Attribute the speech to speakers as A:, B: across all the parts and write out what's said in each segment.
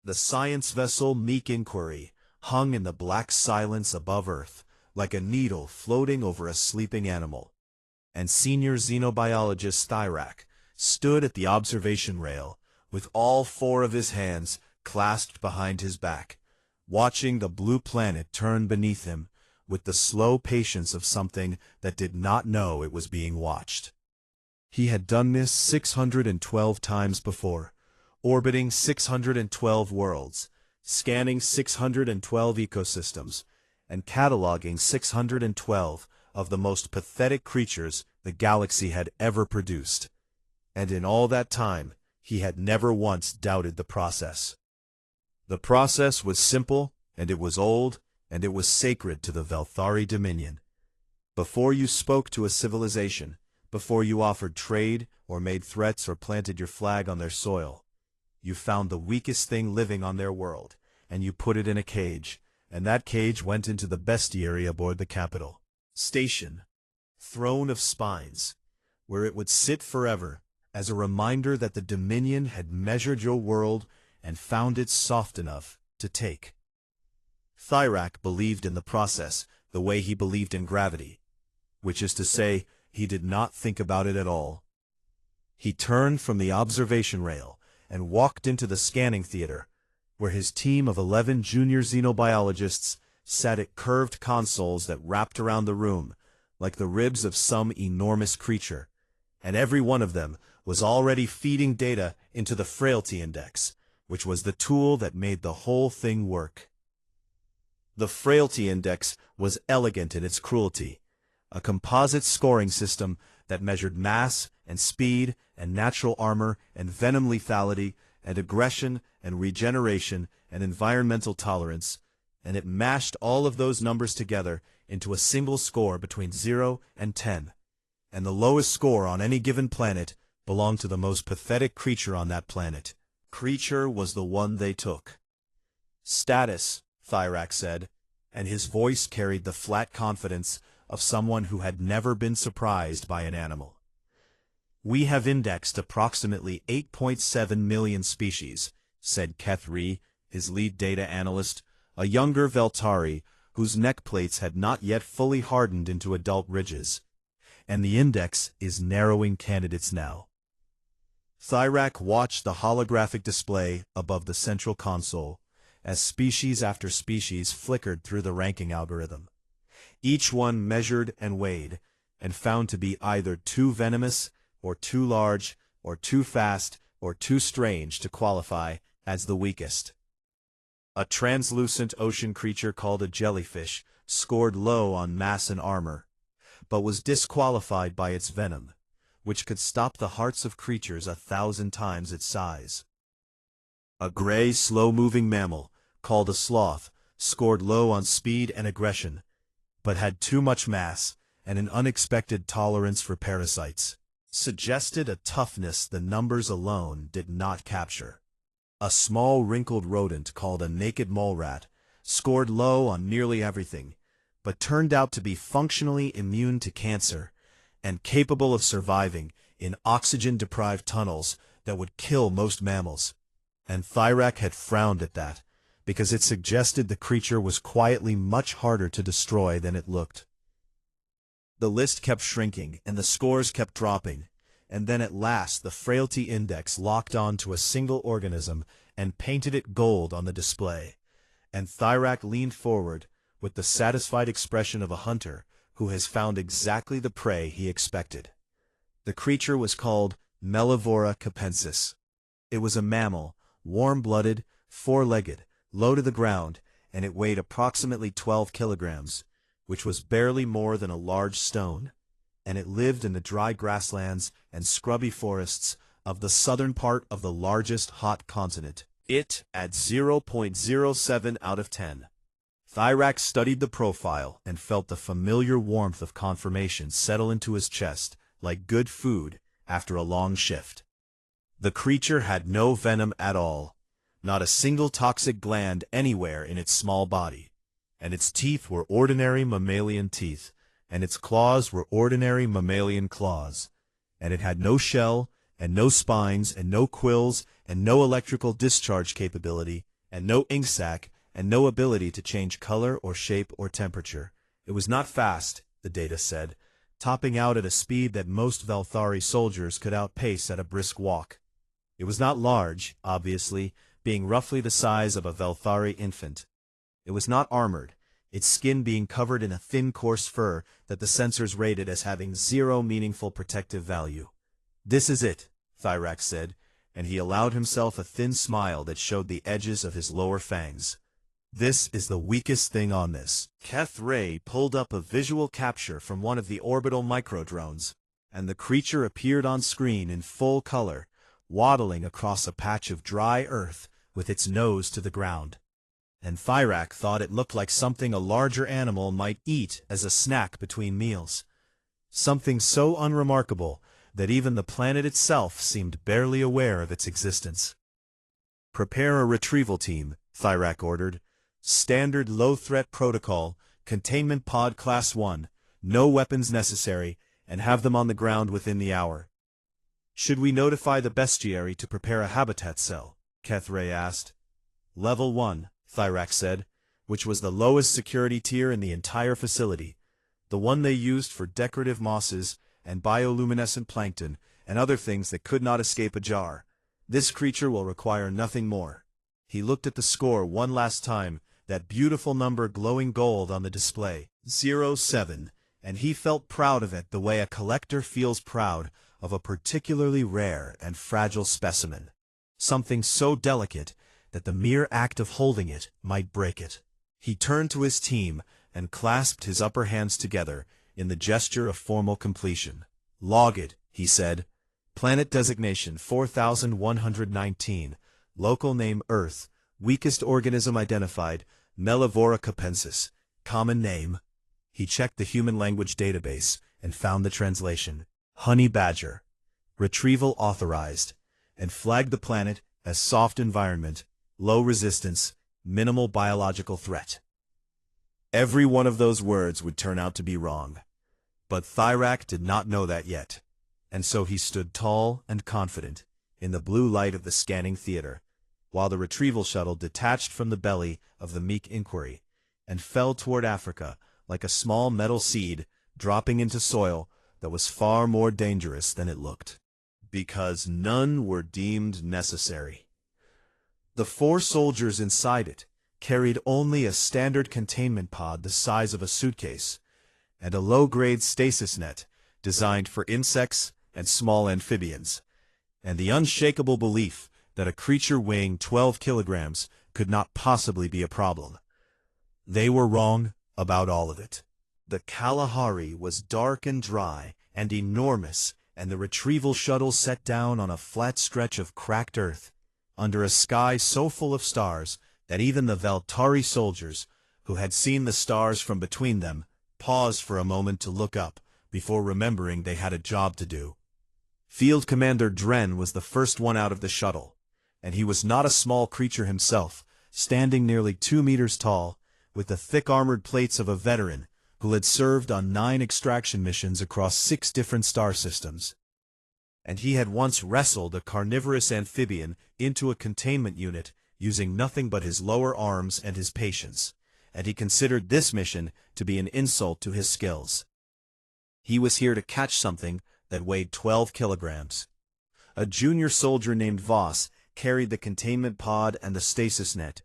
A: The science vessel Meek Inquiry hung in the black silence above Earth, like a needle floating over a sleeping animal. And senior xenobiologist Thyrak stood at the observation rail, with all four of his hands clasped behind his back, watching the blue planet turn beneath him with the slow patience of something that did not know it was being watched. He had done this 612 times before, orbiting 612 worlds, scanning 612 ecosystems, and cataloging 612 of the most pathetic creatures the galaxy had ever produced. And in all that time, he had never once doubted the process. The process was simple, and it was old, and it was sacred to the Velthari Dominion. Before you spoke to a civilization, before you offered trade or made threats or planted your flag on their soil, you found the weakest thing living on their world, and you put it in a cage, and that cage went into the bestiary aboard the capital station, throne of spines, where it would sit forever as a reminder that the Dominion had measured your world and found it soft enough to take. Thyrak believed in the process the way he believed in gravity, which is to say, he did not think about it at all. He turned from the observation rail and walked into the scanning theater, where his team of 11 junior xenobiologists sat at curved consoles that wrapped around the room like the ribs of some enormous creature, and every one of them was already feeding data into the Frailty Index, which was the tool that made the whole thing work. The Frailty Index was elegant in its cruelty, a composite scoring system that measured mass and speed and natural armor and venom lethality and aggression and regeneration and environmental tolerance, and it mashed all of those numbers together into a single score between 0 and 10. And the lowest score on any given planet belonged to the most pathetic creature on that planet. Creature was the one they took. Status, Thyrak said, and his voice carried the flat confidence of someone who had never been surprised by an animal. We have indexed approximately 8.7 million species, said Kethri, his lead data analyst, a younger Veltari whose neck plates had not yet fully hardened into adult ridges. And the index is narrowing candidates now. Thyrak watched the holographic display above the central console as species after species flickered through the ranking algorithm. Each one measured and weighed, and found to be either too venomous, or too large, or too fast, or too strange to qualify as the weakest. A translucent ocean creature called a jellyfish scored low on mass and armor, but was disqualified by its venom, which could stop the hearts of creatures 1,000 times its size. A gray, slow-moving mammal, called a sloth, scored low on speed and aggression, but had too much mass and an unexpected tolerance for parasites, suggested a toughness the numbers alone did not capture. A small wrinkled rodent called a naked mole rat scored low on nearly everything, but turned out to be functionally immune to cancer and capable of surviving in oxygen-deprived tunnels that would kill most mammals. And Thyrak had frowned at that, because it suggested the creature was quietly much harder to destroy than it looked. The list kept shrinking, and the scores kept dropping, and then at last the Frailty Index locked on to a single organism and painted it gold on the display, and Thyrak leaned forward with the satisfied expression of a hunter who has found exactly the prey he expected. The creature was called Mellivora capensis. It was a mammal, warm-blooded, four-legged, low to the ground, and it weighed approximately 12 kilograms, which was barely more than a large stone, and it lived in the dry grasslands and scrubby forests of the southern part of the largest hot continent. It at 0.07 out of 10. Thyrak studied the profile and felt the familiar warmth of confirmation settle into his chest like good food after a long shift. The creature had no venom at all, not a single toxic gland anywhere in its small body, and its teeth were ordinary mammalian teeth, and its claws were ordinary mammalian claws, and it had no shell, and no spines, and no quills, and no electrical discharge capability, and no ink sac, and no ability to change color or shape or temperature. It was not fast, the data said, topping out at a speed that most Velthari soldiers could outpace at a brisk walk. It was not large, obviously, being roughly the size of a Velthari infant. It was not armored, its skin being covered in a thin coarse fur that the sensors rated as having zero meaningful protective value. "This is it," Thyrak said, and he allowed himself a thin smile that showed the edges of his lower fangs. "This is the weakest thing on this." Keth Ray pulled up a visual capture from one of the orbital microdrones, and the creature appeared on screen in full color, waddling across a patch of dry earth with its nose to the ground. And Thyrak thought it looked like something a larger animal might eat as a snack between meals. Something so unremarkable that even the planet itself seemed barely aware of its existence. "Prepare a retrieval team," Thyrak ordered. "Standard low-threat protocol, containment pod class 1, no weapons necessary, and have them on the ground within the hour." "Should we notify the bestiary to prepare a habitat cell?" Keth Ray asked. "Level 1, Thyrak said, which was the lowest security tier in the entire facility, the one they used for decorative mosses and bioluminescent plankton and other things that could not escape a jar. This creature will require nothing more." He looked at the score one last time, that beautiful number glowing gold on the display, 07, and he felt proud of it the way a collector feels proud of a particularly rare and fragile specimen. Something so delicate that the mere act of holding it might break it. He turned to his team and clasped his upper hands together in the gesture of formal completion. "Log it," he said. "Planet designation 4119, local name Earth, weakest organism identified, Mellivora capensis, common name." He checked the human language database and found the translation, "Honey badger, retrieval authorized," and flagged the planet as soft environment, low resistance, minimal biological threat. Every one of those words would turn out to be wrong. But Thyrak did not know that yet, and so he stood tall and confident in the blue light of the scanning theater, while the retrieval shuttle detached from the belly of the meek inquiry and fell toward Africa like a small metal seed dropping into soil that was far more dangerous than it looked. Because none were deemed necessary. The 4 soldiers inside it carried only a standard containment pod the size of a suitcase, and a low-grade stasis net designed for insects and small amphibians, and the unshakable belief that a creature weighing 12 kilograms could not possibly be a problem. They were wrong about all of it. The Kalahari was dark and dry and enormous, and the retrieval shuttle set down on a flat stretch of cracked earth, under a sky so full of stars that even the Veltari soldiers, who had seen the stars from between them, paused for a moment to look up before remembering they had a job to do. Field Commander Dren was the first one out of the shuttle, and he was not a small creature himself, standing nearly 2 meters tall, with the thick armored plates of a veteran who had served on 9 extraction missions across 6 different star systems. And he had once wrestled a carnivorous amphibian into a containment unit using nothing but his lower arms and his patience, and he considered this mission to be an insult to his skills. He was here to catch something that weighed 12 kilograms. A junior soldier named Voss carried the containment pod and the stasis net,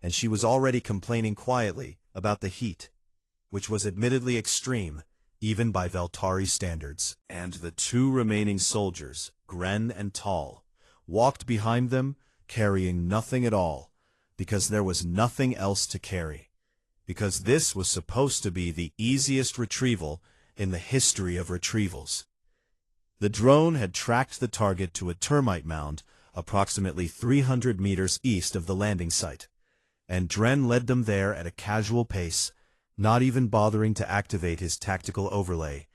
A: and she was already complaining quietly about the heat, which was admittedly extreme, even by Veltari standards. And the 2 remaining soldiers, Gren and Tal, walked behind them, carrying nothing at all, because there was nothing else to carry, because this was supposed to be the easiest retrieval in the history of retrievals. The drone had tracked the target to a termite mound approximately 300 meters east of the landing site, and Dren led them there at a casual pace, not even bothering to activate his tactical overlay,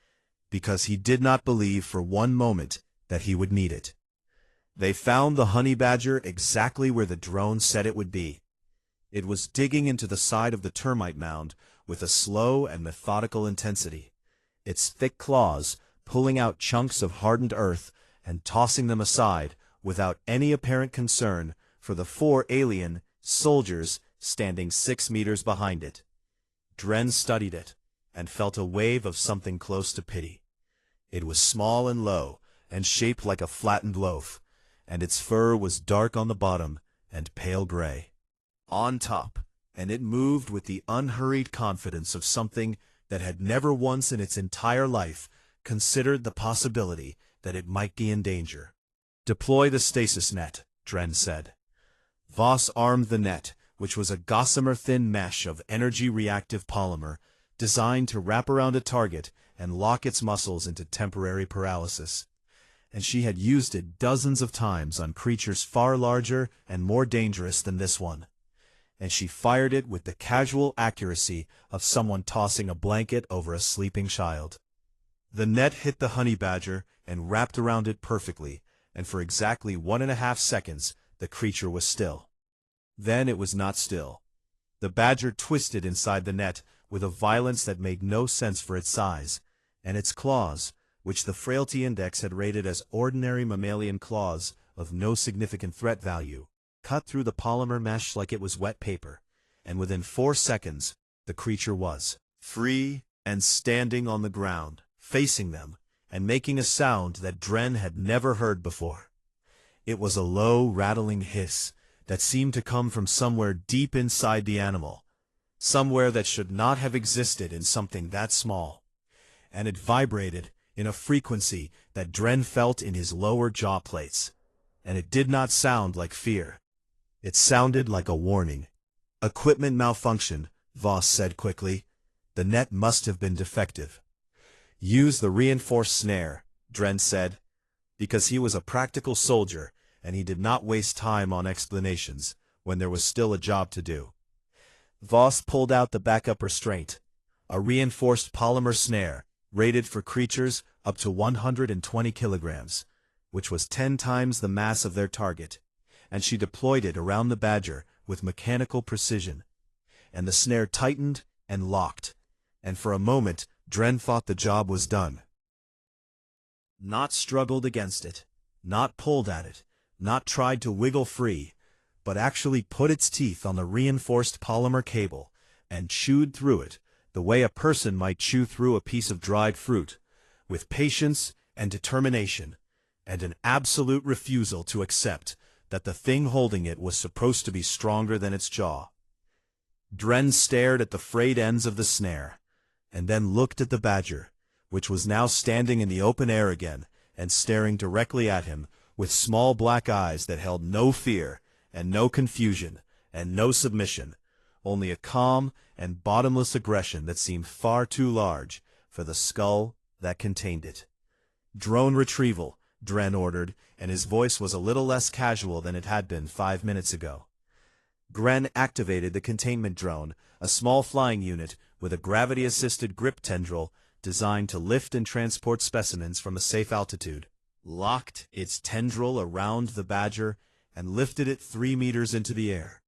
A: because he did not believe for one moment that he would need it. They found the honey badger exactly where the drone said it would be. It was digging into the side of the termite mound with a slow and methodical intensity, its thick claws pulling out chunks of hardened earth and tossing them aside without any apparent concern for the 4 alien, soldiers standing 6 meters behind it. Dren studied it, and felt a wave of something close to pity. It was small and low, and shaped like a flattened loaf, and its fur was dark on the bottom and pale gray on top, and it moved with the unhurried confidence of something that had never once in its entire life considered the possibility that it might be in danger. "Deploy the stasis net," Dren said. Voss armed the net, which was a gossamer-thin mesh of energy-reactive polymer designed to wrap around a target and lock its muscles into temporary paralysis. And she had used it dozens of times on creatures far larger and more dangerous than this one. And she fired it with the casual accuracy of someone tossing a blanket over a sleeping child. The net hit the honey badger and wrapped around it perfectly, and for exactly 1.5 seconds the creature was still. Then it was not still. The badger twisted inside the net with a violence that made no sense for its size, and its claws, which the Frailty Index had rated as ordinary mammalian claws of no significant threat value, cut through the polymer mesh like it was wet paper, and within 4 seconds the creature was free and standing on the ground, facing them, and making a sound that Dren had never heard before. It was a low, rattling hiss that seemed to come from somewhere deep inside the animal, somewhere that should not have existed in something that small, and it vibrated in a frequency that Dren felt in his lower jaw plates, and it did not sound like fear. It sounded like a warning. "Equipment malfunction," Voss said quickly. "The net must have been defective." "Use the reinforced snare," Dren said, because he was a practical soldier and he did not waste time on explanations when there was still a job to do. Voss pulled out the backup restraint, a reinforced polymer snare rated for creatures up to 120 kilograms, which was 10 times the mass of their target, and she deployed it around the badger with mechanical precision. And the snare tightened and locked, and for a moment Dren thought the job was done. Not struggled against it, not pulled at it, not tried to wiggle free, but actually put its teeth on the reinforced polymer cable and chewed through it the way a person might chew through a piece of dried fruit, with patience and determination, and an absolute refusal to accept that the thing holding it was supposed to be stronger than its jaw. Dren stared at the frayed ends of the snare, and then looked at the badger, which was now standing in the open air again and staring directly at him with small black eyes that held no fear and no confusion and no submission, only a calm and bottomless aggression that seemed far too large for the skull that contained it. "Drone retrieval," Dren ordered, and his voice was a little less casual than it had been 5 minutes ago. Gren activated the containment drone, a small flying unit with a gravity-assisted grip tendril designed to lift and transport specimens from a safe altitude, locked its tendril around the badger, and lifted it 3 meters into the air.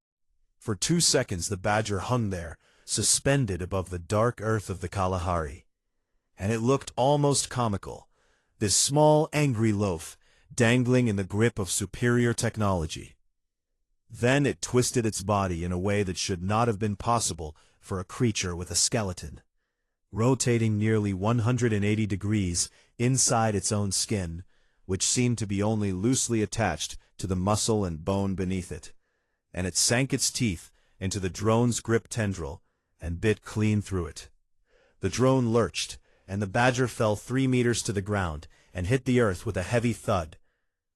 A: For 2 seconds the badger hung there, suspended above the dark earth of the Kalahari. And it looked almost comical, this small, angry loaf, dangling in the grip of superior technology. Then it twisted its body in a way that should not have been possible for a creature with a skeleton, rotating nearly 180 degrees inside its own skin, which seemed to be only loosely attached to the muscle and bone beneath it, and it sank its teeth into the drone's grip tendril and bit clean through it. The drone lurched, and the badger fell 3 meters to the ground and hit the earth with a heavy thud,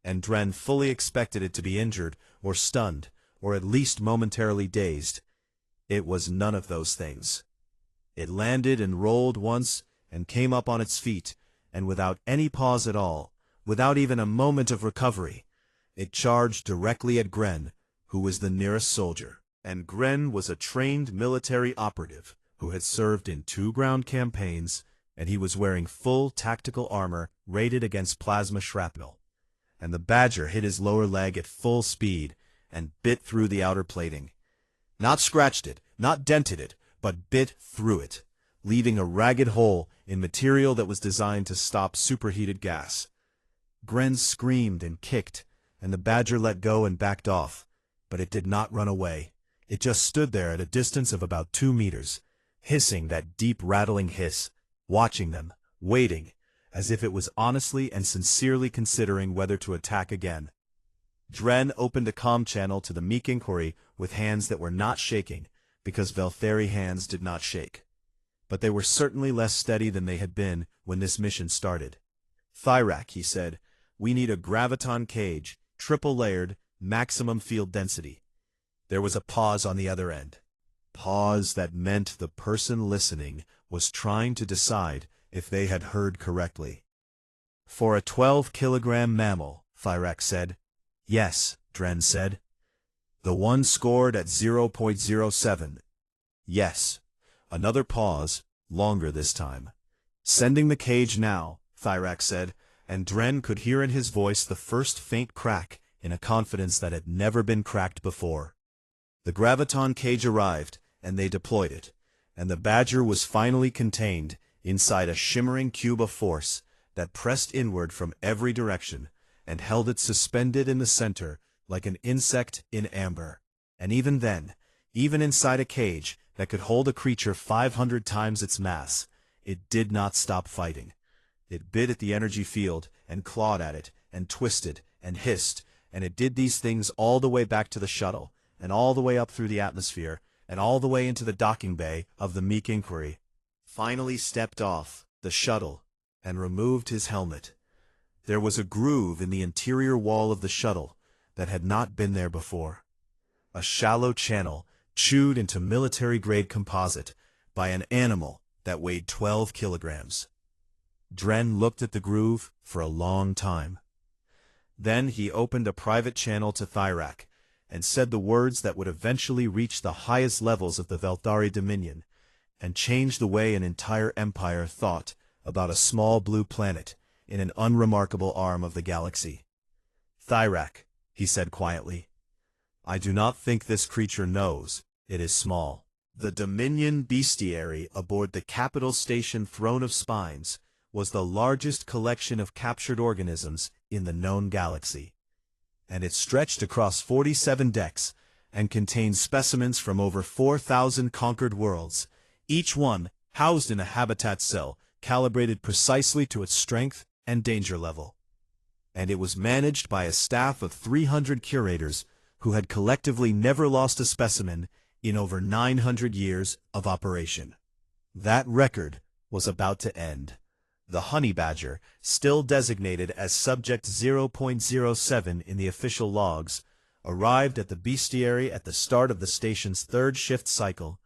A: and Dren fully expected it to be injured or stunned or at least momentarily dazed. It was none of those things. It landed and rolled once and came up on its feet, and without any pause at all, without even a moment of recovery, it charged directly at Gren, who was the nearest soldier. And Gren was a trained military operative who had served in 2 ground campaigns, and he was wearing full tactical armor rated against plasma shrapnel. And the badger hit his lower leg at full speed and bit through the outer plating. Not scratched it, not dented it, but bit through it, leaving a ragged hole in material that was designed to stop superheated gas. Gren screamed and kicked, and the badger let go and backed off, but it did not run away. It just stood there at a distance of about 2 meters, hissing that deep rattling hiss, watching them, waiting, as if it was honestly and sincerely considering whether to attack again. Dren opened a comm channel to the meek inquiry with hands that were not shaking, because Veltheri hands did not shake. But they were certainly less steady than they had been when this mission started. "Thyrak," he said, "we need a graviton cage, triple-layered, maximum field density." There was a pause on the other end. Pause that meant the person listening was trying to decide if they had heard correctly. "For a 12-kilogram mammal," Thyrak said. "Yes," Dren said. "The one scored at 0.07. "Yes." Another pause, longer this time. "Sending the cage now," Thyrak said, and Dren could hear in his voice the first faint crack in a confidence that had never been cracked before. The graviton cage arrived, and they deployed it, and the Badger was finally contained inside a shimmering cube of force that pressed inward from every direction and held it suspended in the center like an insect in amber. And even then, even inside a cage that could hold a creature 500 times its mass, it did not stop fighting. It bit at the energy field and clawed at it and twisted and hissed, and it did these things all the way back to the shuttle, and all the way up through the atmosphere, and all the way into the docking bay of the meek inquiry. Finally stepped off the shuttle and removed his helmet. There was a groove in the interior wall of the shuttle that had not been there before. A shallow channel chewed into military-grade composite by an animal that weighed 12 kilograms. Dren looked at the groove for a long time. Then he opened a private channel to Thyrak and said the words that would eventually reach the highest levels of the Velthari Dominion and change the way an entire empire thought about a small blue planet in an unremarkable arm of the galaxy. "Thyrak," he said quietly, "I do not think this creature knows it is small." The Dominion bestiary aboard the capital station Throne of Spines was the largest collection of captured organisms in the known galaxy, and it stretched across 47 decks and contained specimens from over 4,000 conquered worlds, each one housed in a habitat cell calibrated precisely to its strength and danger level. And it was managed by a staff of 300 curators who had collectively never lost a specimen in over 900 years of operation. That record was about to end. The honey badger, still designated as Subject 0.07 in the official logs, arrived at the bestiary at the start of the station's third shift cycle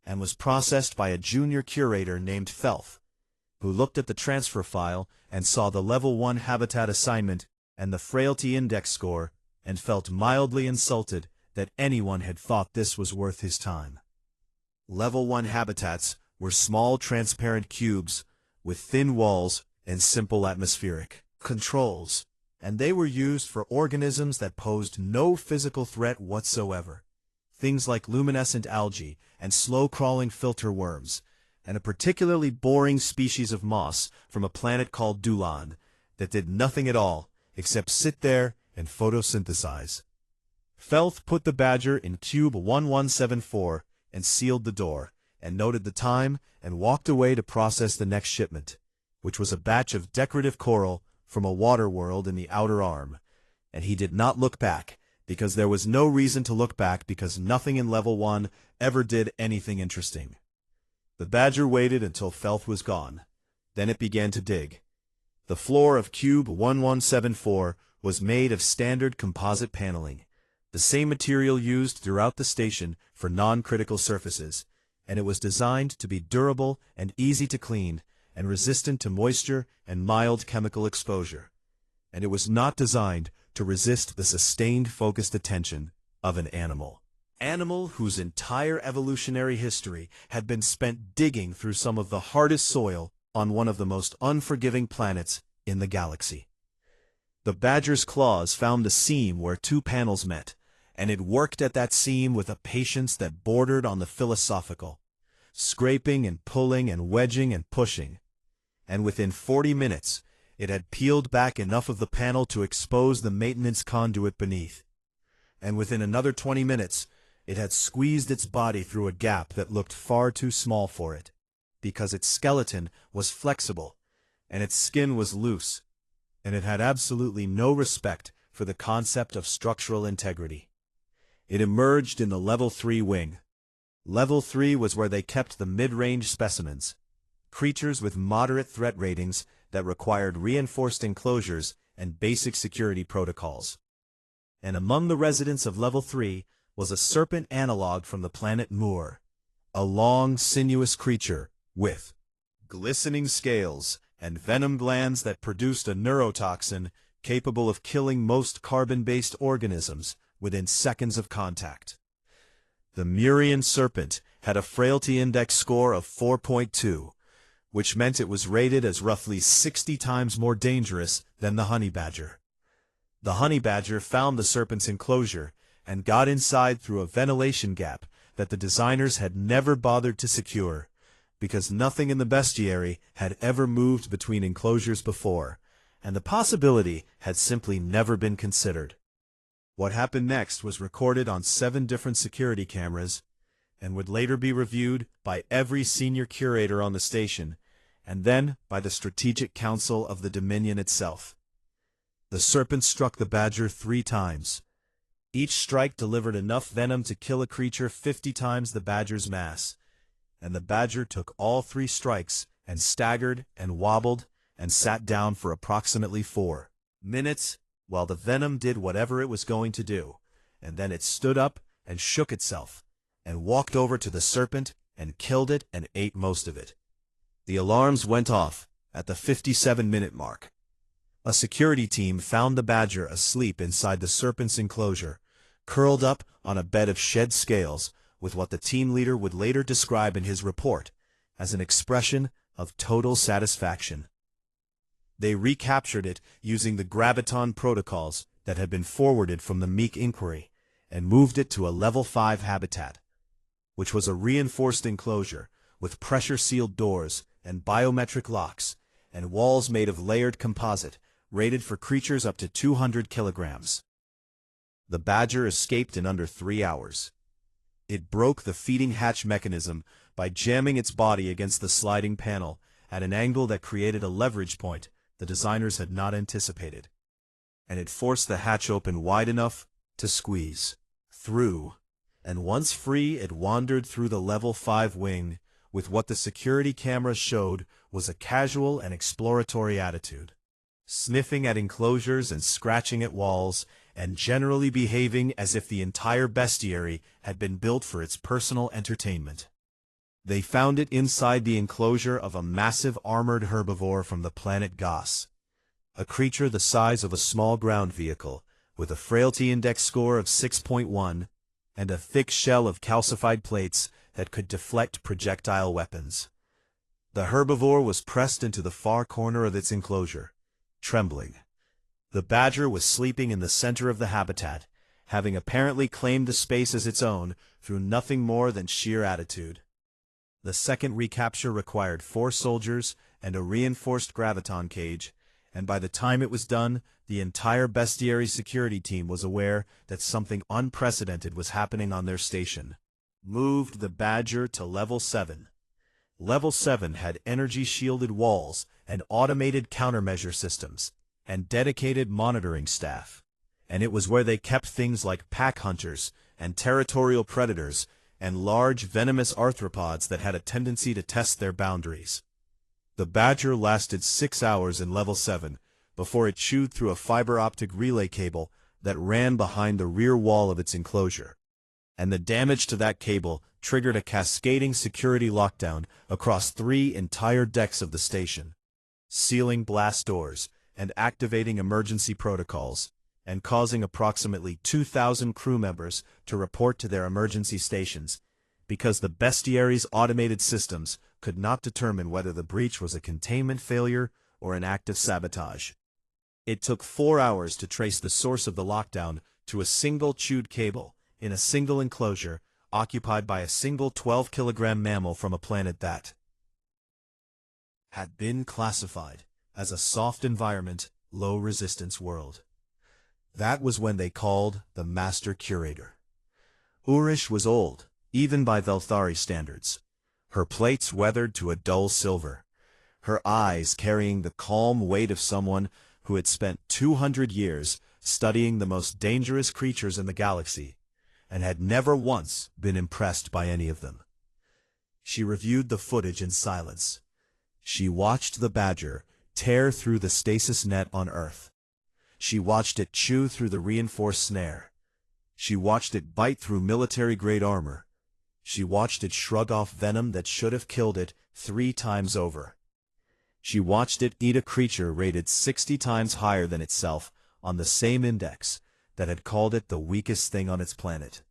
A: and was processed by a junior curator named Felth, who looked at the transfer file and saw the Level 1 habitat assignment and the frailty index score and felt mildly insulted that anyone had thought this was worth his time. Level 1 habitats were small transparent cubes with thin walls and simple atmospheric controls, and they were used for organisms that posed no physical threat whatsoever. Things like luminescent algae and slow-crawling filter worms, and a particularly boring species of moss from a planet called Dulan that did nothing at all except sit there and photosynthesize. Felth put the Badger in Cube 1174 and sealed the door, and noted the time and walked away to process the next shipment, which was a batch of decorative coral from a water world in the outer arm. And he did not look back, because there was no reason to look back, because nothing in Level 1 ever did anything interesting. The Badger waited until Felth was gone. Then it began to dig. The floor of Cube 1174 was made of standard composite paneling, the same material used throughout the station for non-critical surfaces, and it was designed to be durable and easy to clean and resistant to moisture and mild chemical exposure. And it was not designed to resist the sustained focused attention of an animal. Animal whose entire evolutionary history had been spent digging through some of the hardest soil on one of the most unforgiving planets in the galaxy. The Badger's claws found the seam where two panels met, and it worked at that seam with a patience that bordered on the philosophical, scraping and pulling and wedging and pushing. And within 40 minutes, it had peeled back enough of the panel to expose the maintenance conduit beneath. And within another 20 minutes, It had squeezed its body through a gap that looked far too small for it, because its skeleton was flexible, and its skin was loose, and it had absolutely no respect for the concept of structural integrity. It emerged in the Level 3 wing. Level 3 was where they kept the mid-range specimens, creatures with moderate threat ratings that required reinforced enclosures and basic security protocols. And among the residents of Level 3 was a serpent analog from the planet Moor, a long, sinuous creature with glistening scales and venom glands that produced a neurotoxin capable of killing most carbon-based organisms within seconds of contact. The Murian serpent had a frailty index score of 4.2, which meant it was rated as roughly 60 times more dangerous than the honey badger. The honey badger found the serpent's enclosure and got inside through a ventilation gap that the designers had never bothered to secure, because nothing in the bestiary had ever moved between enclosures before, and the possibility had simply never been considered. What happened next was recorded on 7 different security cameras, and would later be reviewed by every senior curator on the station, and then by the Strategic Council of the Dominion itself. The serpent struck the badger 3 times. Each strike delivered enough venom to kill a creature 50 times the badger's mass, and the badger took all 3 strikes and staggered and wobbled and sat down for approximately 4 minutes while the venom did whatever it was going to do, and then it stood up and shook itself and walked over to the serpent and killed it and ate most of it. The alarms went off at the 57-minute mark. A security team found the badger asleep inside the serpent's enclosure, curled up on a bed of shed scales, with what the team leader would later describe in his report as an expression of total satisfaction. They recaptured it using the graviton protocols that had been forwarded from the Meek inquiry and moved it to a Level 5 habitat, which was a reinforced enclosure with pressure-sealed doors and biometric locks and walls made of layered composite rated for creatures up to 200 kilograms. The badger escaped in under 3 hours. It broke the feeding hatch mechanism by jamming its body against the sliding panel at an angle that created a leverage point the designers had not anticipated, and it forced the hatch open wide enough to squeeze through, and once free it wandered through the Level 5 wing with what the security cameras showed was a casual and exploratory attitude, sniffing at enclosures and scratching at walls, and generally behaving as if the entire bestiary had been built for its personal entertainment. They found it inside the enclosure of a massive armored herbivore from the planet Goss, a creature the size of a small ground vehicle, with a frailty index score of 6.1 and a thick shell of calcified plates that could deflect projectile weapons. The herbivore was pressed into the far corner of its enclosure, trembling. The badger was sleeping in the center of the habitat, having apparently claimed the space as its own through nothing more than sheer attitude. The second recapture required 4 soldiers and a reinforced graviton cage, and by the time it was done, the entire bestiary security team was aware that something unprecedented was happening on their station. Moved the badger to Level 7. Level 7 had energy-shielded walls and automated countermeasure systems, and dedicated monitoring staff, and it was where they kept things like pack hunters and territorial predators and large venomous arthropods that had a tendency to test their boundaries. The badger lasted 6 hours in Level 7 before it chewed through a fiber-optic relay cable that ran behind the rear wall of its enclosure, and the damage to that cable triggered a cascading security lockdown across 3 entire decks of the station, sealing blast doors and activating emergency protocols, and causing approximately 2,000 crew members to report to their emergency stations, because the bestiary's automated systems could not determine whether the breach was a containment failure or an act of sabotage. It took 4 hours to trace the source of the lockdown to a single chewed cable in a single enclosure occupied by a single 12-kilogram mammal from a planet that had been classified as a soft environment, low-resistance world. That was when they called the Master Curator. Urish was old, even by Velthari standards. Her plates weathered to a dull silver, her eyes carrying the calm weight of someone who had spent 200 years studying the most dangerous creatures in the galaxy, and had never once been impressed by any of them. She reviewed the footage in silence. She watched the badger tear through the stasis net on Earth. She watched it chew through the reinforced snare. She watched it bite through military-grade armor. She watched it shrug off venom that should have killed it 3 times over. She watched it eat a creature rated 60 times higher than itself on the same index that had called it the weakest thing on its planet.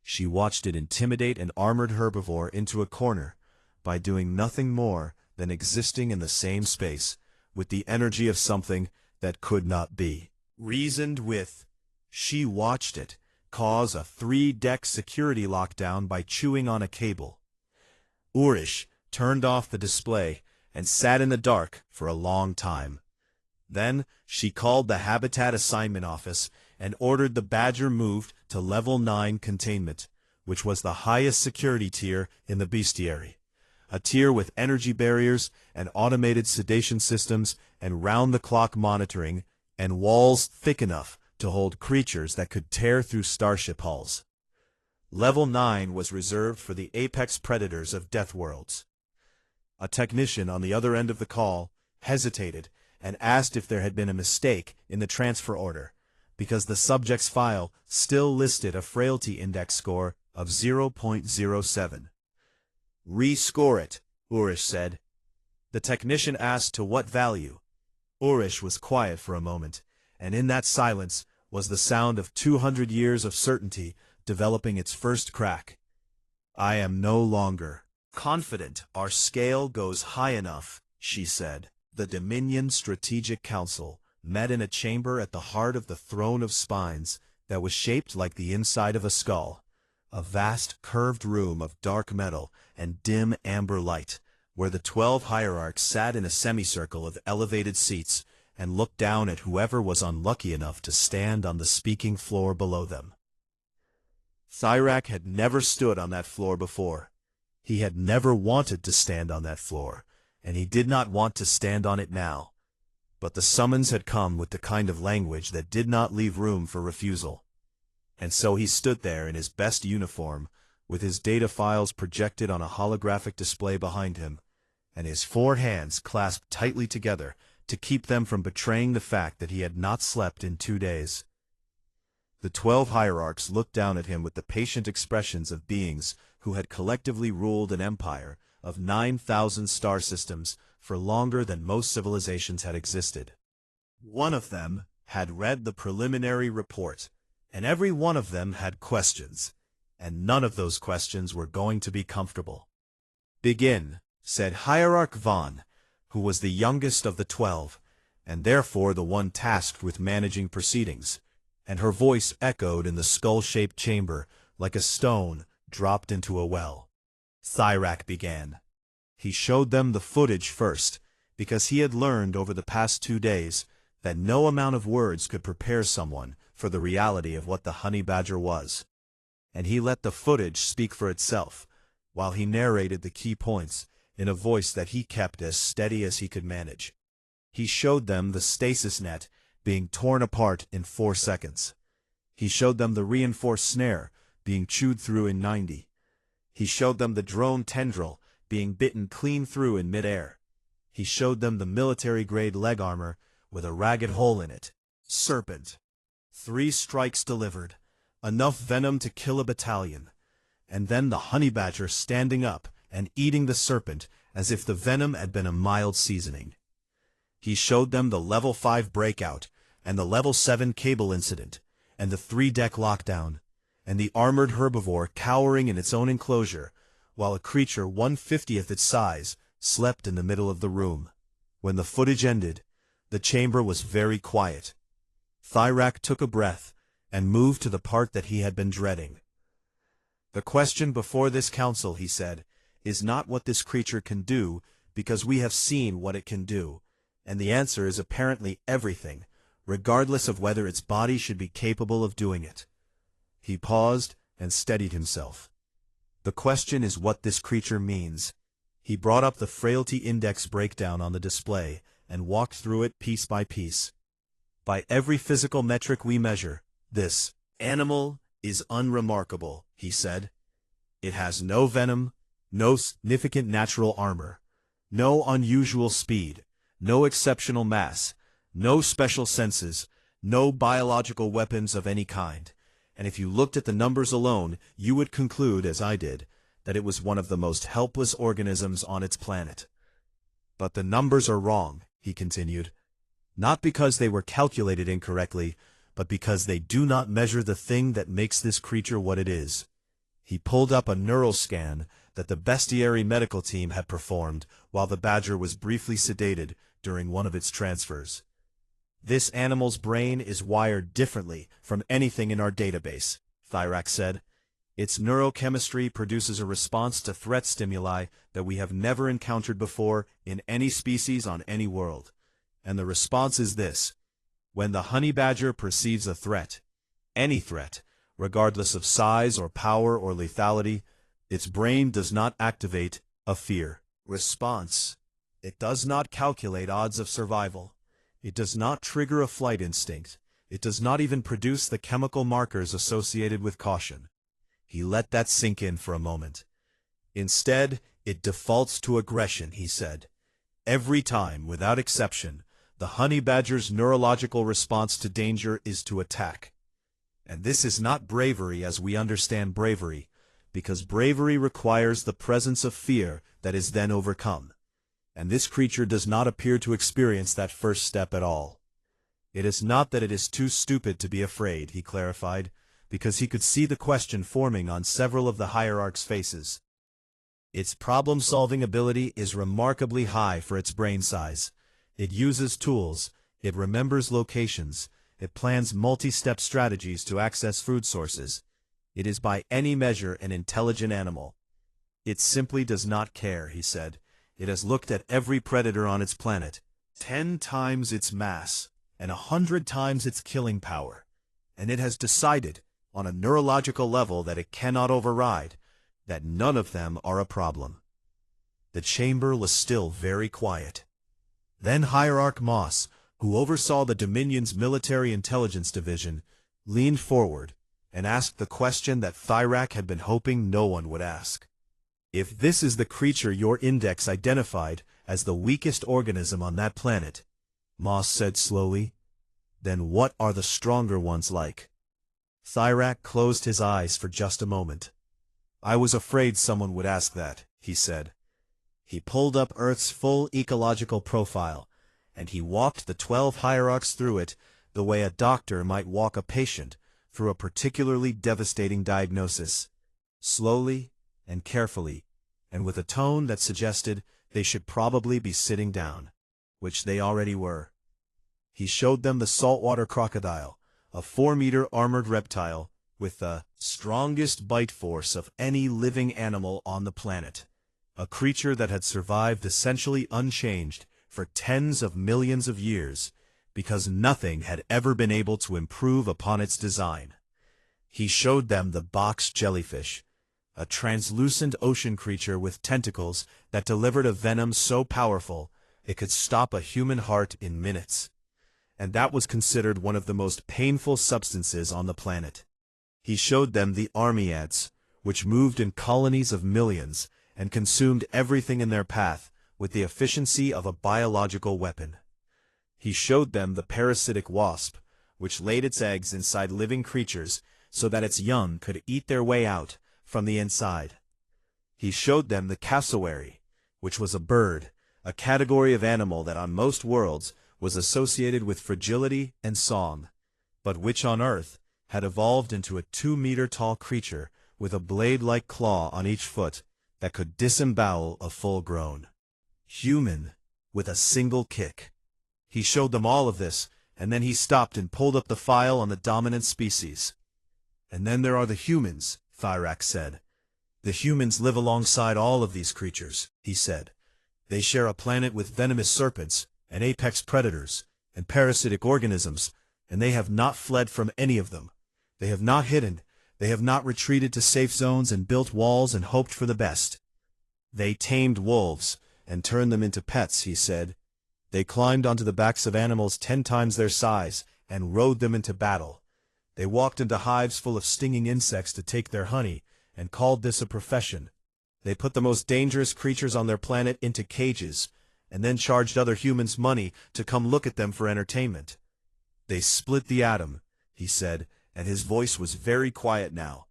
A: She watched it intimidate an armored herbivore into a corner by doing nothing more than existing in the same space with the energy of something that could not be reasoned with. She watched it cause a 3-deck security lockdown by chewing on a cable. Urish turned off the display and sat in the dark for a long time. Then she called the Habitat Assignment Office and ordered the badger moved to Level 9 containment, which was the highest security tier in the bestiary. A tier with energy barriers and automated sedation systems and round-the-clock monitoring and walls thick enough to hold creatures that could tear through starship hulls. Level 9 was reserved for the apex predators of death worlds. A technician on the other end of the call hesitated and asked if there had been a mistake in the transfer order, because the subject's file still listed a frailty index score of 0.07. "Rescore it," Urish said. The technician asked to what value. Urish was quiet for a moment, and in that silence was the sound of 200 years of certainty developing its first crack. "I am no longer confident our scale goes high enough," she said. The Dominion Strategic Council met in a chamber at the heart of the throne of spines that was shaped like the inside of a skull, a vast curved room of dark metal and dim amber light, where the 12 hierarchs sat in a semicircle of elevated seats and looked down at whoever was unlucky enough to stand on the speaking floor below them. Thyrak had never stood on that floor before. He had never wanted to stand on that floor, and he did not want to stand on it now. But the summons had come with the kind of language that did not leave room for refusal. And so he stood there in his best uniform, with his data files projected on a holographic display behind him, and his 4 hands clasped tightly together to keep them from betraying the fact that he had not slept in 2 days. The 12 hierarchs looked down at him with the patient expressions of beings who had collectively ruled an empire of 9,000 star systems for longer than most civilizations had existed. One of them had read the preliminary report, and every one of them had questions, and none of those questions were going to be comfortable. "Begin," said Hierarch Vaughn, who was the youngest of the 12, and therefore the one tasked with managing proceedings, and her voice echoed in the skull-shaped chamber like a stone dropped into a well. Thyrak began. He showed them the footage first, because he had learned over the past 2 days that no amount of words could prepare someone for the reality of what the honey badger was. And he let the footage speak for itself, while he narrated the key points in a voice that he kept as steady as he could manage. He showed them the stasis net being torn apart in 4 seconds. He showed them the reinforced snare being chewed through in 90. He showed them the drone tendril being bitten clean through in midair. He showed them the military-grade leg armor with a ragged hole in it. Serpent. 3 strikes delivered, enough venom to kill a battalion, and then the honey badger standing up and eating the serpent as if the venom had been a mild seasoning. He showed them the Level 5 breakout, and the Level 7 cable incident, and the 3-deck lockdown, and the armored herbivore cowering in its own enclosure, while a creature 1/50th its size slept in the middle of the room. When the footage ended, the chamber was very quiet. Thyrak took a breath and moved to the part that he had been dreading. "The question before this council," he said, "is not what this creature can do, because we have seen what it can do, and the answer is apparently everything, regardless of whether its body should be capable of doing it." He paused and steadied himself. The question is what this creature means. He brought up the frailty index breakdown on the display and walked through it piece by piece. By every physical metric we measure, this animal is unremarkable, he said. It has no venom, no significant natural armor, no unusual speed, no exceptional mass, no special senses, no biological weapons of any kind. And if you looked at the numbers alone, you would conclude, as I did, that it was one of the most helpless organisms on its planet. But the numbers are wrong, he continued. Not because they were calculated incorrectly, but because they do not measure the thing that makes this creature what it is. He pulled up a neural scan that the bestiary medical team had performed while the badger was briefly sedated during one of its transfers. This animal's brain is wired differently from anything in our database, Thyrak said. Its neurochemistry produces a response to threat stimuli that we have never encountered before in any species on any world. And the response is this: when the honey badger perceives a threat, any threat, regardless of size or power or lethality, its brain does not activate a fear response. It does not calculate odds of survival. It does not trigger a flight instinct. It does not even produce the chemical markers associated with caution. He let that sink in for a moment. Instead, it defaults to aggression, he said. Every time, without exception, the honey badger's neurological response to danger is to attack. And this is not bravery as we understand bravery, because bravery requires the presence of fear that is then overcome. And this creature does not appear to experience that first step at all. It is not that it is too stupid to be afraid, he clarified, because he could see the question forming on several of the hierarchs' faces. Its problem-solving ability is remarkably high for its brain size. It uses tools, it remembers locations, it plans multi-step strategies to access food sources. It is by any measure an intelligent animal. It simply does not care, he said. It has looked at every predator on its planet, 10 times its mass, and 100 times its killing power, and it has decided, on a neurological level that it cannot override, that none of them are a problem. The chamber was still very quiet. Then Hierarch Moss, who oversaw the Dominion's military intelligence division, leaned forward and asked the question that Thyrak had been hoping no one would ask. If this is the creature your index identified as the weakest organism on that planet, Moss said slowly, then what are the stronger ones like? Thyrak closed his eyes for just a moment. I was afraid someone would ask that, he said. He pulled up Earth's full ecological profile, and he walked the 12 hierarchs through it the way a doctor might walk a patient through a particularly devastating diagnosis, slowly and carefully, and with a tone that suggested they should probably be sitting down, which they already were. He showed them the saltwater crocodile, a 4-meter armored reptile with the strongest bite force of any living animal on the planet, a creature that had survived essentially unchanged for tens of millions of years because nothing had ever been able to improve upon its design. He showed them the box jellyfish, a translucent ocean creature with tentacles that delivered a venom so powerful it could stop a human heart in minutes. And that was considered one of the most painful substances on the planet. He showed them the army ants, which moved in colonies of millions and consumed everything in their path with the efficiency of a biological weapon. He showed them the parasitic wasp, which laid its eggs inside living creatures so that its young could eat their way out from the inside. He showed them the cassowary, which was a bird, a category of animal that on most worlds was associated with fragility and song, but which on Earth had evolved into a 2-meter-tall creature with a blade-like claw on each foot that could disembowel a full-grown human with a single kick. He showed them all of this, and then he stopped and pulled up the file on the dominant species. And then there are the humans, Thyrak said. The humans live alongside all of these creatures, he said. They share a planet with venomous serpents, and apex predators, and parasitic organisms, and they have not fled from any of them. They have not hidden. They have not retreated to safe zones and built walls and hoped for the best. They tamed wolves and turned them into pets, he said. They climbed onto the backs of animals 10 times their size and rode them into battle. They walked into hives full of stinging insects to take their honey and called this a profession. They put the most dangerous creatures on their planet into cages and then charged other humans money to come look at them for entertainment. They split the atom, he said, and his voice was very quiet now.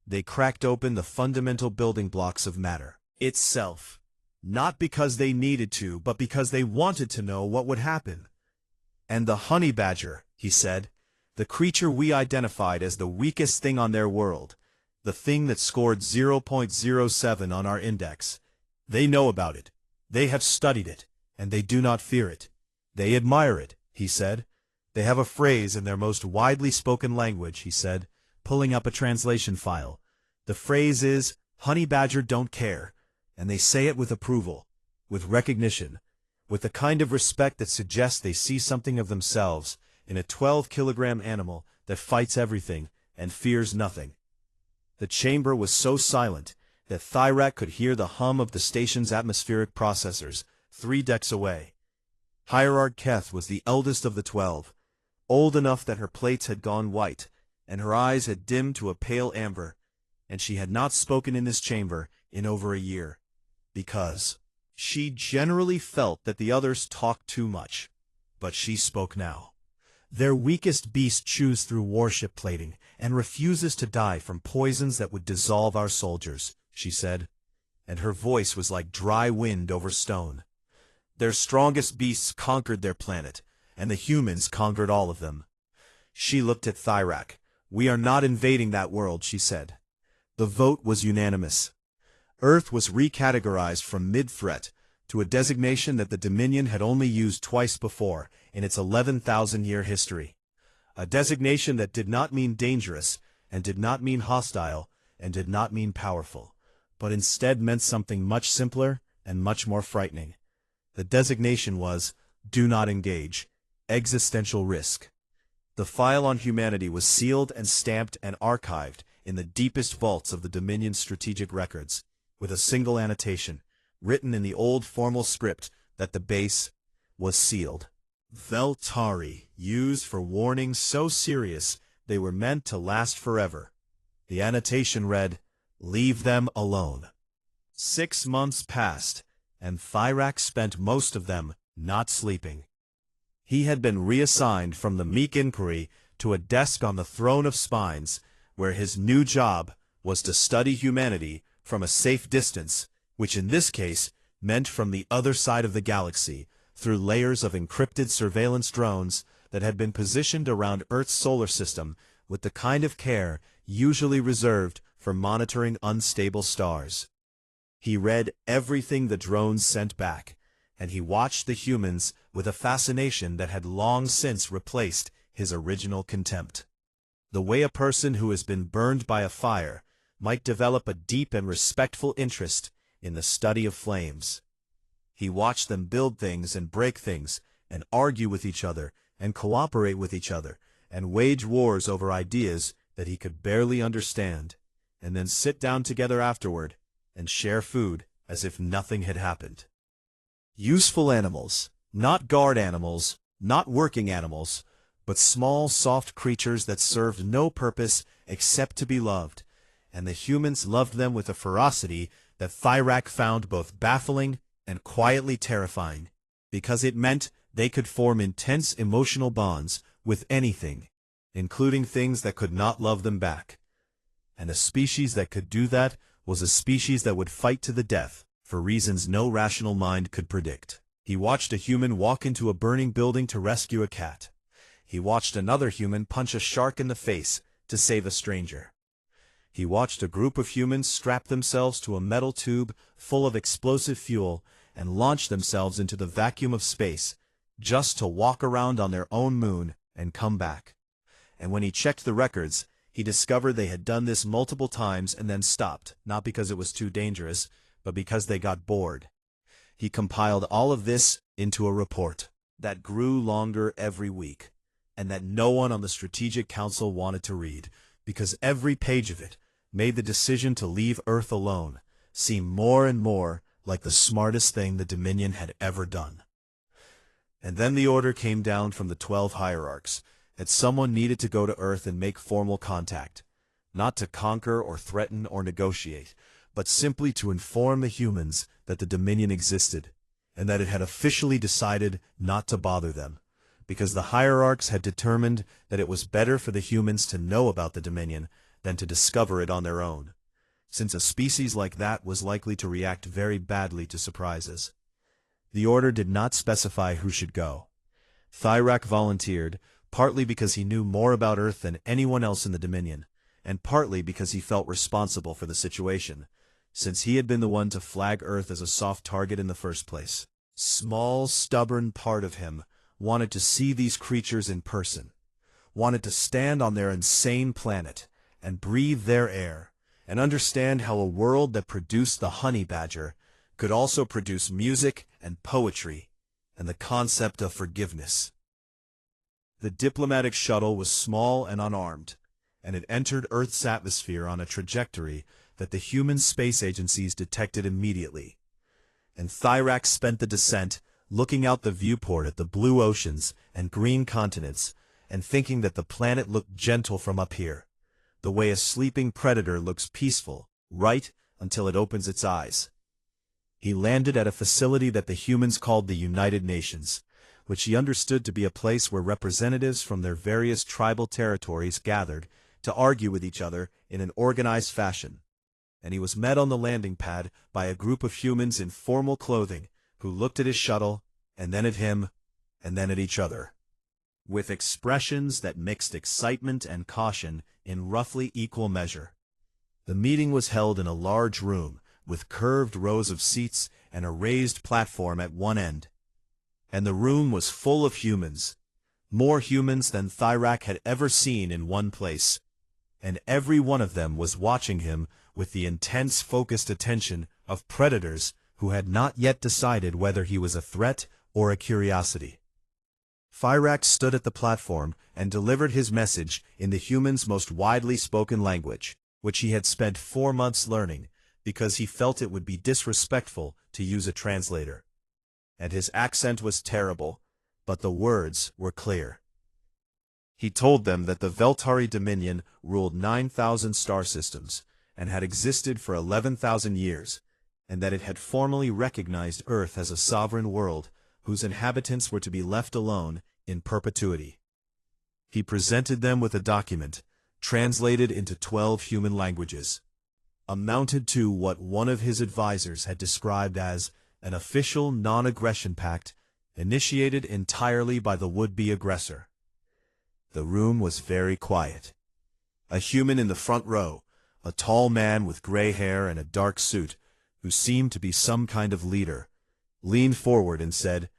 A: They cracked open the fundamental building blocks of matter itself, not because they needed to, but because they wanted to know what would happen. And the honey badger, he said, the creature we identified as the weakest thing on their world, the thing that scored 0.07 on our index. They know about it. They have studied it, and they do not fear it. They admire it, he said. They have a phrase in their most widely spoken language, he said, pulling up a translation file. The phrase is, honey badger don't care, and they say it with approval, with recognition, with the kind of respect that suggests they see something of themselves in a 12-kilogram animal that fights everything and fears nothing. The chamber was so silent that Thyrak could hear the hum of the station's atmospheric processors 3 decks away. Hierarch Keth was the eldest of the 12, old enough that her plates had gone white, and her eyes had dimmed to a pale amber, and she had not spoken in this chamber in over a year, because she generally felt that the others talked too much. But she spoke now. Their weakest beast chews through warship plating and refuses to die from poisons that would dissolve our soldiers, she said, and her voice was like dry wind over stone. Their strongest beasts conquered their planet, and the humans conquered all of them. She looked at Thyrak. We are not invading that world, she said. The vote was unanimous. Earth was recategorized from mid-threat to a designation that the Dominion had only used twice before in its 11,000-year history. A designation that did not mean dangerous, and did not mean hostile, and did not mean powerful, but instead meant something much simpler and much more frightening. The designation was, do not engage, existential risk. The file on humanity was sealed and stamped and archived in the deepest vaults of the Dominion's strategic records, with a single annotation, written in the old formal script that the base was sealed. Veltari, used for warnings so serious they were meant to last forever. The annotation read, leave them alone. 6 months passed, and Thyrak spent most of them not sleeping. He had been reassigned from the Meek Inquiry to a desk on the Throne of Spines, where his new job was to study humanity from a safe distance, which in this case meant from the other side of the galaxy, through layers of encrypted surveillance drones that had been positioned around Earth's solar system with the kind of care usually reserved for monitoring unstable stars. He read everything the drones sent back, and he watched the humans with a fascination that had long since replaced his original contempt. The way a person who has been burned by a fire might develop a deep and respectful interest in the study of flames. He watched them build things and break things, and argue with each other, and cooperate with each other, and wage wars over ideas that he could barely understand, and then sit down together afterward and share food as if nothing had happened. Useful animals, not guard animals, not working animals, but small, soft creatures that served no purpose except to be loved, and the humans loved them with a ferocity that Thyrak found both baffling and quietly terrifying, because it meant they could form intense emotional bonds with anything, including things that could not love them back. And a species that could do that was a species that would fight to the death for reasons no rational mind could predict. He watched a human walk into a burning building to rescue a cat. He watched another human punch a shark in the face to save a stranger. He watched a group of humans strap themselves to a metal tube full of explosive fuel and launch themselves into the vacuum of space just to walk around on their own moon and come back. And when he checked the records, he discovered they had done this multiple times and then stopped, not because it was too dangerous, but because they got bored. He compiled all of this into a report that grew longer every week, and that no one on the Strategic Council wanted to read, because every page of it made the decision to leave Earth alone seem more and more like the smartest thing the Dominion had ever done. And then the order came down from the 12 hierarchs that someone needed to go to Earth and make formal contact, not to conquer or threaten or negotiate, but simply to inform the humans that the Dominion existed, and that it had officially decided not to bother them, because the hierarchs had determined that it was better for the humans to know about the Dominion than to discover it on their own, since a species like that was likely to react very badly to surprises. The order did not specify who should go. Thyrak volunteered, partly because he knew more about Earth than anyone else in the Dominion, and partly because he felt responsible for the situation, since he had been the one to flag Earth as a soft target in the first place. Small, stubborn part of him wanted to see these creatures in person, wanted to stand on their insane planet and breathe their air, and understand how a world that produced the honey badger could also produce music and poetry and the concept of forgiveness. The diplomatic shuttle was small and unarmed, and it entered Earth's atmosphere on a trajectory that the human space agencies detected immediately. And Thyrak spent the descent looking out the viewport at the blue oceans and green continents and thinking that the planet looked gentle from up here, the way a sleeping predator looks peaceful, right until it opens its eyes. He landed at a facility that the humans called the United Nations, which he understood to be a place where representatives from their various tribal territories gathered to argue with each other in an organized fashion. And he was met on the landing pad by a group of humans in formal clothing who looked at his shuttle, and then at him, and then at each other, with expressions that mixed excitement and caution in roughly equal measure. The meeting was held in a large room with curved rows of seats and a raised platform at one end. And the room was full of humans, more humans than Thyrak had ever seen in one place, and every one of them was watching him with the intense focused attention of predators who had not yet decided whether he was a threat or a curiosity. Thyrak stood at the platform and delivered his message in the humans' most widely spoken language, which he had spent 4 months learning, because he felt it would be disrespectful to use a translator. And his accent was terrible, but the words were clear. He told them that the Veltari Dominion ruled 9,000 star systems and had existed for 11,000 years, and that it had formally recognized Earth as a sovereign world whose inhabitants were to be left alone in perpetuity. He presented them with a document, translated into 12 human languages, amounted to what one of his advisors had described as an official non-aggression pact initiated entirely by the would-be aggressor. The room was very quiet. A human in the front row, a tall man with gray hair and a dark suit, who seemed to be some kind of leader, leaned forward and said,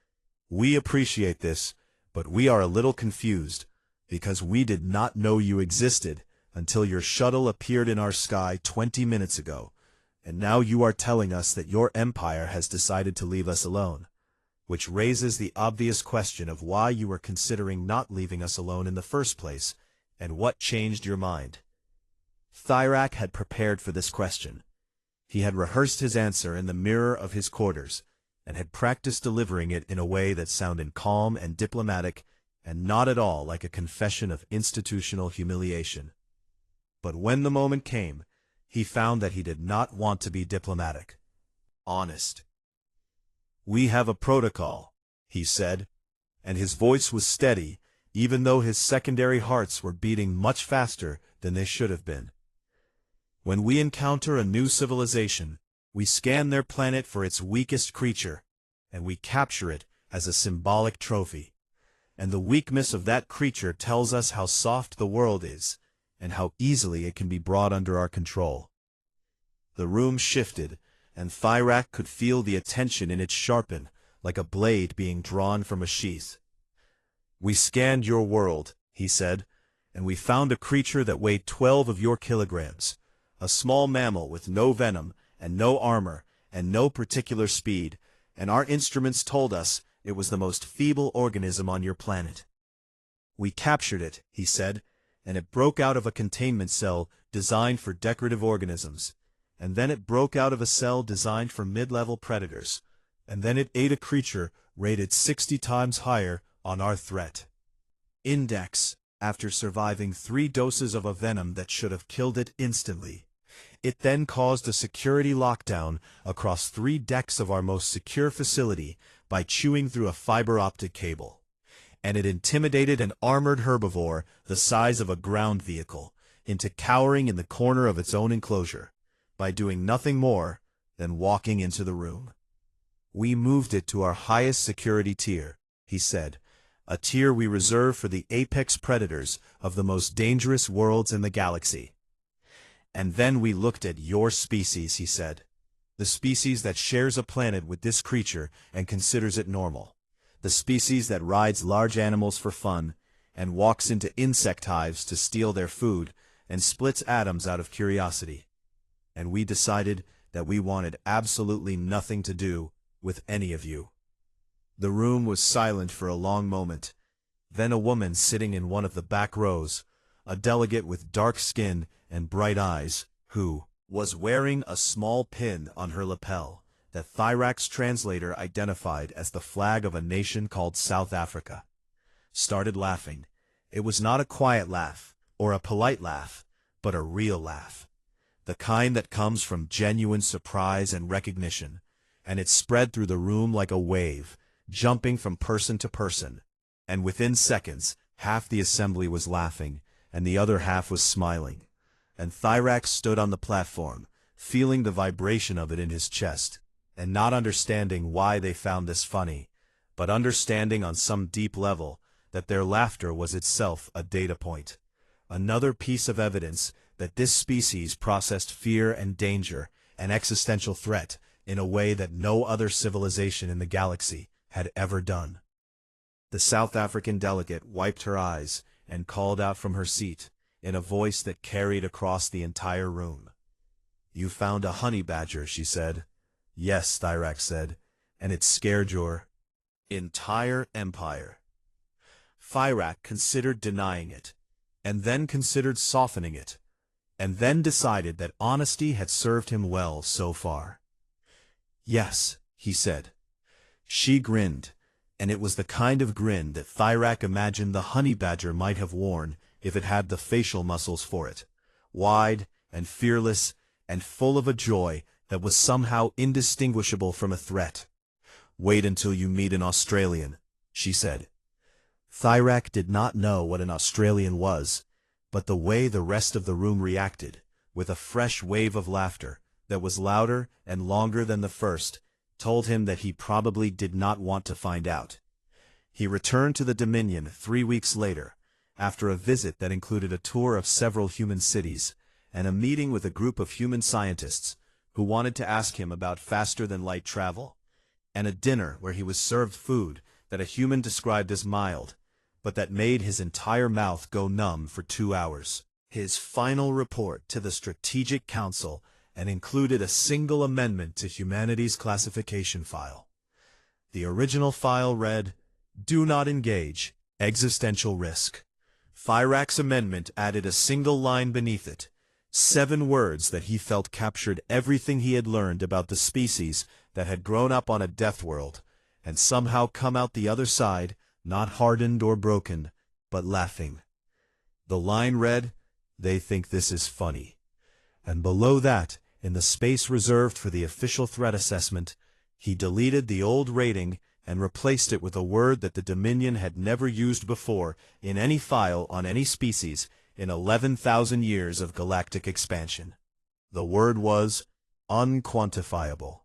A: "We appreciate this, but we are a little confused, because we did not know you existed until your shuttle appeared in our sky 20 minutes ago, and now you are telling us that your empire has decided to leave us alone, which raises the obvious question of why you were considering not leaving us alone in the first place, and what changed your mind." Thyrak had prepared for this question. He had rehearsed his answer in the mirror of his quarters, and had practiced delivering it in a way that sounded calm and diplomatic, and not at all like a confession of institutional humiliation. But when the moment came, he found that he did not want to be diplomatic. Honest. "We have a protocol," he said, and his voice was steady, even though his secondary hearts were beating much faster than they should have been. "When we encounter a new civilization, we scan their planet for its weakest creature, and we capture it as a symbolic trophy. And the weakness of that creature tells us how soft the world is, and how easily it can be brought under our control." The room shifted, and Thyrak could feel the attention in it sharpen, like a blade being drawn from a sheath. "We scanned your world," he said, "and we found a creature that weighed 12 of your kilograms, a small mammal with no venom, and no armor, and no particular speed, and our instruments told us it was the most feeble organism on your planet. We captured it," he said, and it broke out of a containment cell designed for decorative organisms, and then it broke out of a cell designed for mid-level predators, and then it ate a creature rated 60 times higher on our threat index. After surviving 3 doses of a venom that should have killed it instantly, it then caused a security lockdown across 3 decks of our most secure facility by chewing through a fiber optic cable. And it intimidated an armored herbivore the size of a ground vehicle into cowering in the corner of its own enclosure by doing nothing more than walking into the room. "We moved it to our highest security tier," he said, "a tier we reserve for the apex predators of the most dangerous worlds in the galaxy. And then we looked at your species," he said, "the species that shares a planet with this creature and considers it normal. The species that rides large animals for fun, and walks into insect hives to steal their food, and splits atoms out of curiosity. And we decided that we wanted absolutely nothing to do with any of you." The room was silent for a long moment. Then a woman sitting in one of the back rows, a delegate with dark skin and bright eyes, who was wearing a small pin on her lapel that Thyrax's translator identified as the flag of a nation called South Africa, started laughing. It was not a quiet laugh, or a polite laugh, but a real laugh. The kind that comes from genuine surprise and recognition, and it spread through the room like a wave, jumping from person to person. And within seconds, half the assembly was laughing, and the other half was smiling. And Thyrax stood on the platform, feeling the vibration of it in his chest, and not understanding why they found this funny, but understanding on some deep level that their laughter was itself a data point, another piece of evidence that this species processed fear and danger and existential threat in a way that no other civilization in the galaxy had ever done. The South African delegate wiped her eyes and called out from her seat in a voice that carried across the entire room. "You found a honey badger," she said. "Yes," Thyrax said, "and it scared your entire empire." Thyrax considered denying it, and then considered softening it, and then decided that honesty had served him well so far. "Yes," he said. She grinned, and it was the kind of grin that Thyrax imagined the honey badger might have worn if it had the facial muscles for it, wide and fearless and full of a joy that was somehow indistinguishable from a threat. "Wait until you meet an Australian," she said. Thyrax did not know what an Australian was, but the way the rest of the room reacted, with a fresh wave of laughter that was louder and longer than the first, told him that he probably did not want to find out. He returned to the Dominion 3 weeks later, after a visit that included a tour of several human cities, and a meeting with a group of human scientists who wanted to ask him about faster-than-light travel, and a dinner where he was served food that a human described as mild, but that made his entire mouth go numb for 2 hours. His final report to the Strategic Council and included a single amendment to humanity's classification file. The original file read, "Do not engage, existential risk." Thyrax's amendment added a single line beneath it, 7 words that he felt captured everything he had learned about the species that had grown up on a death world, and somehow come out the other side, not hardened or broken, but laughing. The line read, "They think this is funny." And below that, in the space reserved for the official threat assessment, he deleted the old rating and replaced it with a word that the Dominion had never used before in any file on any species in 11,000 years of galactic expansion. The word was unquantifiable.